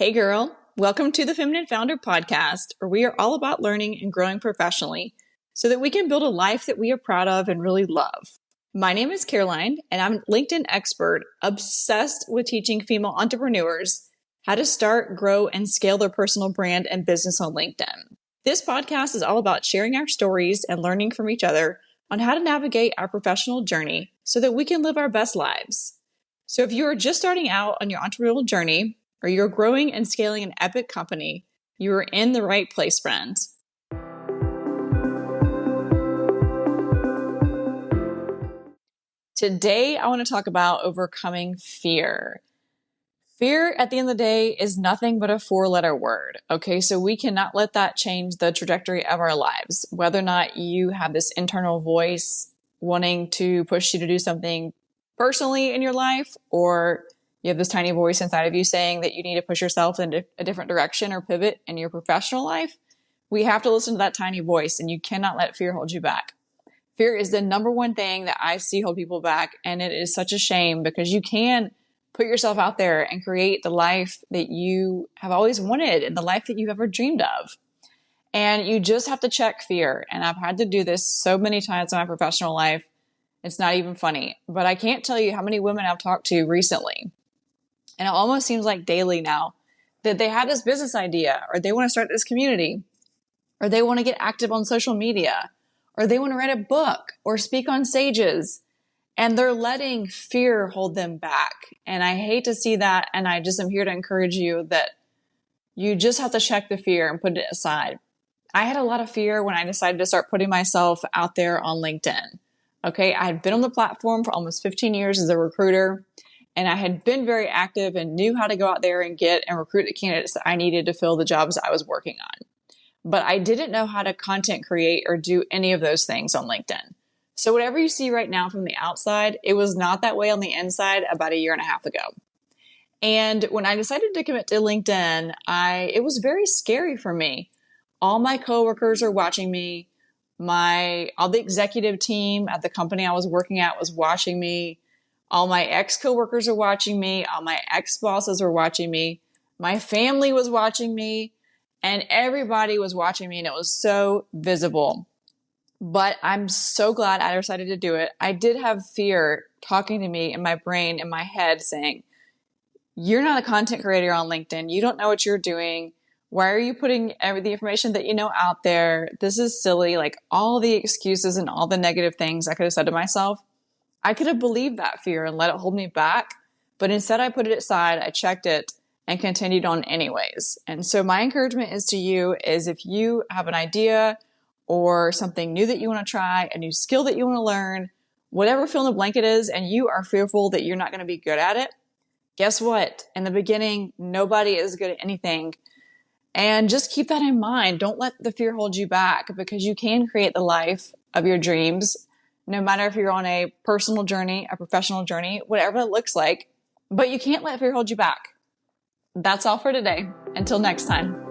Hey girl, welcome to the Feminine Founder Podcast, where we are all about learning and growing professionally so that we can build a life that we are proud of and really love. My name is Caroline, and I'm a LinkedIn expert obsessed with teaching female entrepreneurs how to start, grow, and scale their personal brand and business on LinkedIn. This podcast is all about sharing our stories and learning from each other on how to navigate our professional journey so that we can live our best lives. So if you are just starting out on your entrepreneurial journey, or you're growing and scaling an epic company, you are in the right place, friends. Today, I want to talk about overcoming fear. Fear, at the end of the day, is nothing but a four-letter word, okay? So we cannot let that change the trajectory of our lives. Whether or not you have this internal voice wanting to push you to do something personally in your life, or you have this tiny voice inside of you saying that you need to push yourself in a different direction or pivot in your professional life, we have to listen to that tiny voice, and you cannot let fear hold you back. Fear is the number one thing that I see hold people back, and it is such a shame because you can put yourself out there and create the life that you have always wanted and the life that you've ever dreamed of. And you just have to check fear. And I've had to do this so many times in my professional life. It's not even funny, but I can't tell you how many women I've talked to recently. And it almost seems like daily now that they have this business idea, or they want to start this community, or they want to get active on social media, or they want to write a book or speak on stages, and they're letting fear hold them back. And I hate to see that. And I just am here to encourage you that you just have to check the fear and put it aside. I had a lot of fear when I decided to start putting myself out there on LinkedIn. Okay. I had been on the platform for almost 15 years as a recruiter. And I had been very active and knew how to go out there and get and recruit the candidates that I needed to fill the jobs I was working on. But I didn't know how to content create or do any of those things on LinkedIn. So whatever you see right now from the outside, it was not that way on the inside about a year and a half ago. And when I decided to commit to LinkedIn, it was very scary for me. All my coworkers are watching me. All the executive team at the company I was working at was watching me. All my ex-coworkers are watching me. All my ex-bosses were watching me. My family was watching me. And everybody was watching me. And it was so visible. But I'm so glad I decided to do it. I did have fear talking to me in my brain, in my head, saying, you're not a content creator on LinkedIn. You don't know what you're doing. Why are you putting the information that you know out there? This is silly. Like all the excuses and all the negative things I could have said to myself. I could have believed that fear and let it hold me back, but instead I put it aside, I checked it, and continued on anyways. And so my encouragement is to you is if you have an idea or something new that you want to try, a new skill that you want to learn, whatever fill in the blank it is, and you are fearful that you're not going to be good at it, guess what? In the beginning, nobody is good at anything. And just keep that in mind. Don't let the fear hold you back because you can create the life of your dreams. No matter if you're on a personal journey, a professional journey, whatever it looks like, but you can't let fear hold you back. That's all for today. Until next time.